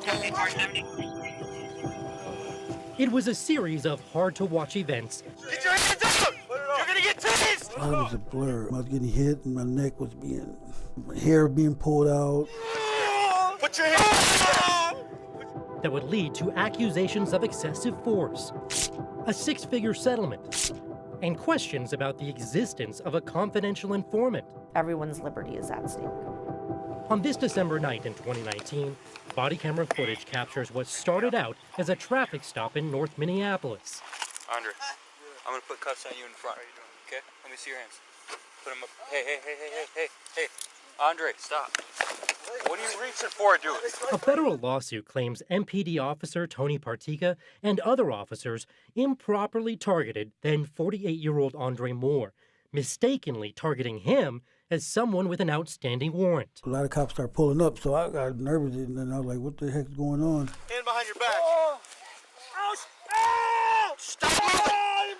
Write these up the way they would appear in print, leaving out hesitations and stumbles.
Okay. It was a series of hard-to-watch events. Get your hands up! You're gonna get tased! I was a blur. I was getting hit and my neck was my hair being pulled out. Put your hands up! That would lead to accusations of excessive force, a six-figure settlement, and questions about the existence of a confidential informant. Everyone's liberty is at stake. On this December night in 2019, body camera footage captures what started out as a traffic stop in North Minneapolis. Andre, I'm gonna put cuffs on you in front. Okay? Let me see your hands. Put them up. Hey. Andre, stop. What are you reaching for, dude? A federal lawsuit claims MPD officer Tony Partika and other officers improperly targeted then 48-year-old Andre Moore, mistakenly targeting him as someone with an outstanding warrant. A lot of cops started pulling up, so I got nervous and then I was like, what the heck's going on? Hand behind your back. Oh! Stop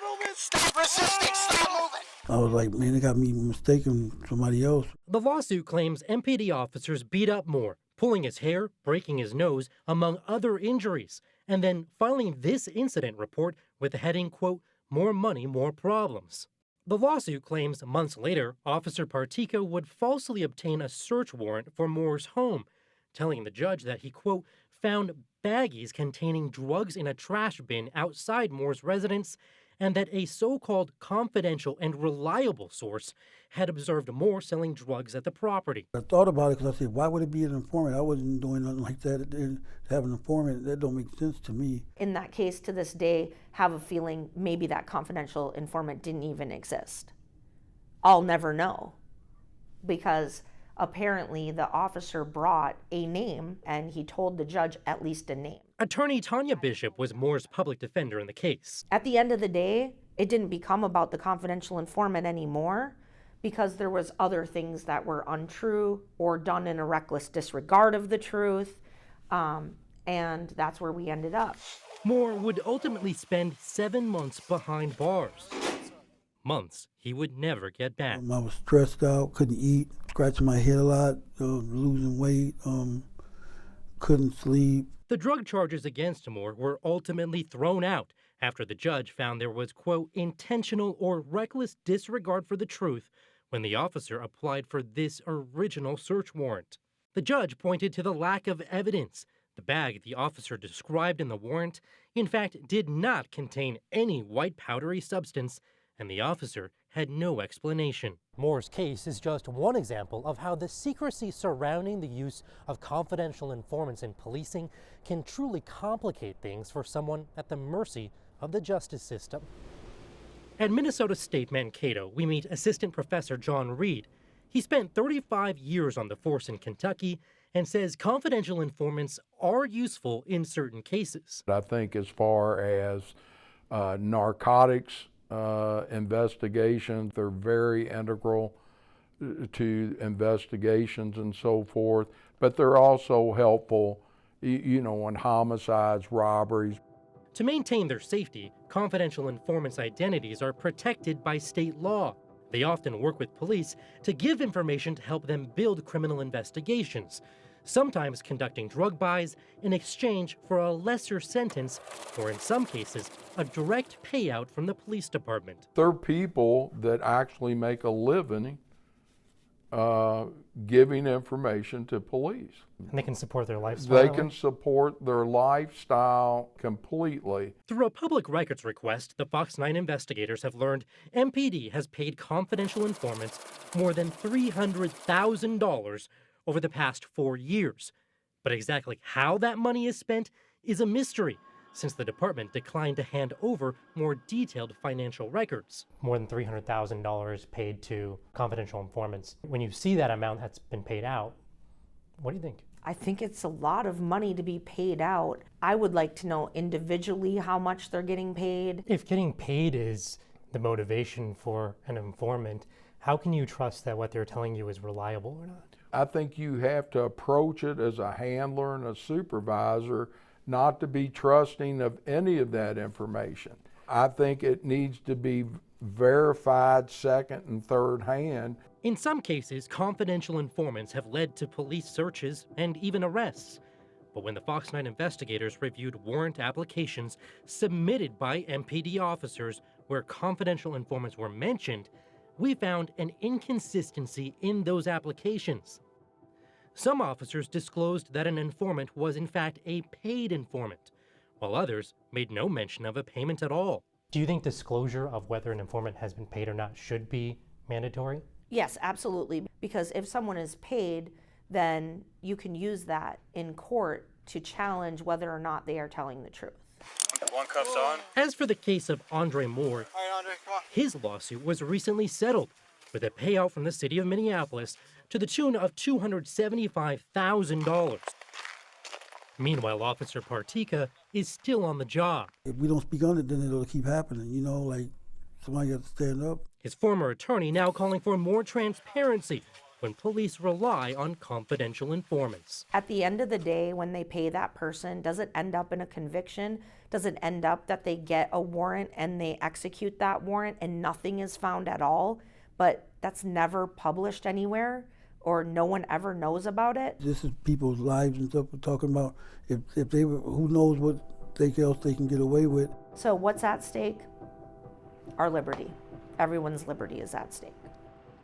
moving! Stop resisting! Stop moving! I was like, man, they got me mistaken for somebody else. The lawsuit claims MPD officers beat up Moore, pulling his hair, breaking his nose, among other injuries, and then filing this incident report with the heading, quote, "More money, more problems." The lawsuit claims months later, Officer Partika would falsely obtain a search warrant for Moore's home, telling the judge that he, quote, found baggies containing drugs in a trash bin outside Moore's residence, and that a so-called confidential and reliable source had observed Moore selling drugs at the property. I thought about it because I said, why would it be an informant? I wasn't doing nothing like that. To have an informant, that don't make sense to me. In that case, to this day, have a feeling maybe that confidential informant didn't even exist. I'll never know, because apparently the officer brought a name and he told the judge at least a name. Attorney Tanya Bishop was Moore's public defender in the case. At the end of the day, it didn't become about the confidential informant anymore, because there was other things that were untrue or done in a reckless disregard of the truth, and that's where we ended up. Moore would ultimately spend 7 months behind bars. Months he would never get back. I was stressed out, couldn't eat, scratching my head a lot, losing weight, couldn't sleep. The drug charges against Moore were ultimately thrown out after the judge found there was, quote, intentional or reckless disregard for the truth when the officer applied for this original search warrant. The judge pointed to the lack of evidence. The bag the officer described in the warrant, in fact, did not contain any white powdery substance, and the officer had no explanation. Moore's case is just one example of how the secrecy surrounding the use of confidential informants in policing can truly complicate things for someone at the mercy of the justice system. At Minnesota State Mankato, we meet Assistant Professor John Reed. He spent 35 years on the force in Kentucky and says confidential informants are useful in certain cases. I think as far as narcotics investigations, they're very integral to investigations and so forth, but they're also helpful, you know, in homicides, robberies. To maintain their safety, confidential informants' identities are protected by state law. They often work with police to give information to help them build criminal investigations, sometimes conducting drug buys in exchange for a lesser sentence, or in some cases, a direct payout from the police department. They're people that actually make a living giving information to police. And they can support their lifestyle? They can support their lifestyle completely. Through a public records request, the Fox 9 investigators have learned MPD has paid confidential informants more than $300,000 over the past 4 years. But exactly how that money is spent is a mystery, since the department declined to hand over more detailed financial records. More than $300,000 paid to confidential informants. When you see that amount that's been paid out, what do you think? I think it's a lot of money to be paid out. I would like to know individually how much they're getting paid. If getting paid is the motivation for an informant, how can you trust that what they're telling you is reliable or not? I think you have to approach it as a handler and a supervisor, not to be trusting of any of that information. I think it needs to be verified second and third hand. In some cases, confidential informants have led to police searches and even arrests. But when the Fox 9 investigators reviewed warrant applications submitted by MPD officers where confidential informants were mentioned, we found an inconsistency in those applications. Some officers disclosed that an informant was in fact a paid informant, while others made no mention of a payment at all. Do you think disclosure of whether an informant has been paid or not should be mandatory? Yes, absolutely. Because if someone is paid, then you can use that in court to challenge whether or not they are telling the truth. One cuff's on. As for the case of Andre Moore, All right, Andre, come on. his lawsuit was recently settled with a payout from the city of Minneapolis to the tune of $275,000. Meanwhile, Officer Partika is still on the job. If we don't speak on it, then it'll keep happening. You know, like somebody got to stand up. His former attorney now calling for more transparency when police rely on confidential informants. At the end of the day, when they pay that person, does it end up in a conviction? Does it end up that they get a warrant and they execute that warrant and nothing is found at all, but that's never published anywhere or no one ever knows about it? This is people's lives and stuff we're talking about. If they were, who knows what else they can get away with. So what's at stake? Our liberty. Everyone's liberty is at stake.